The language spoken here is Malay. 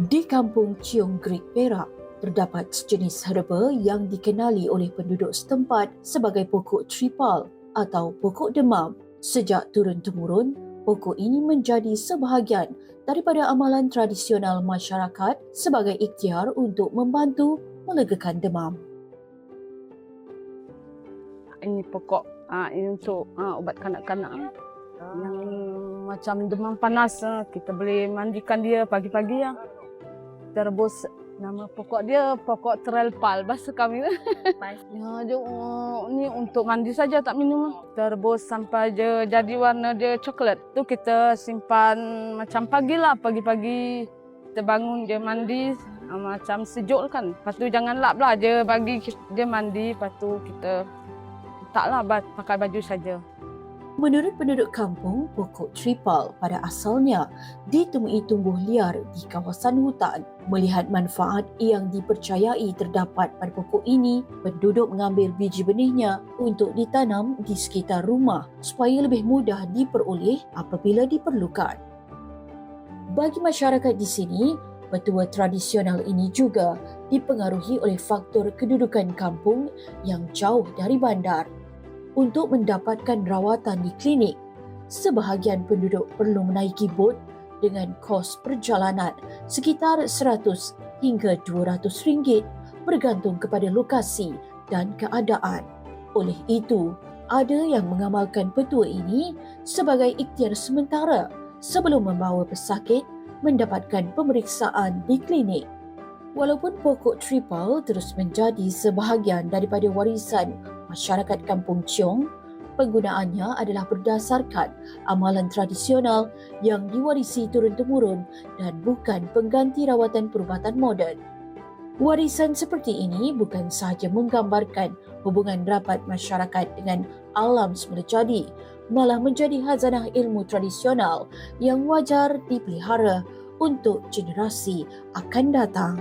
Di kampung Ciong Grig Perak, terdapat sejenis herba yang dikenali oleh penduduk setempat sebagai pokok tripal atau pokok demam. Sejak turun-temurun, pokok ini menjadi sebahagian daripada amalan tradisional masyarakat sebagai ikhtiar untuk membantu melegakan demam. Ini pokok ini untuk ubat kanak-kanak yang macam demam panas. Kita boleh mandikan dia pagi-pagi ya. Kita rebus, nama pokok dia pokok terelpal bahasa kami. Ya, dia, ni untuk mandi saja tak minum. Kita rebus sampai dia jadi warna dia coklat. Tu kita simpan macam pagi-pagi kita bangun dia mandi macam sejuk kan. Lepas tu jangan lap lah dia bagi dia mandi, lepas tu kita taklah pakai baju saja. Menurut penduduk kampung, pokok tripal pada asalnya ditemui tumbuh liar di kawasan hutan. Melihat manfaat yang dipercayai terdapat pada pokok ini, penduduk mengambil biji benihnya untuk ditanam di sekitar rumah supaya lebih mudah diperoleh apabila diperlukan. Bagi masyarakat di sini, petua tradisional ini juga dipengaruhi oleh faktor kedudukan kampung yang jauh dari bandar. Untuk mendapatkan rawatan di klinik, sebahagian penduduk perlu menaiki bot dengan kos perjalanan sekitar 100 hingga 200 ringgit bergantung kepada lokasi dan keadaan. Oleh itu, ada yang mengamalkan petua ini sebagai ikhtiar sementara sebelum membawa pesakit mendapatkan pemeriksaan di klinik. Walaupun pokok tripal terus menjadi sebahagian daripada warisan masyarakat kampung Ciong, penggunaannya adalah berdasarkan amalan tradisional yang diwarisi turun-temurun dan bukan pengganti rawatan perubatan moden. Warisan seperti ini bukan sahaja menggambarkan hubungan rapat masyarakat dengan alam semula jadi, malah menjadi khazanah ilmu tradisional yang wajar dipelihara untuk generasi akan datang.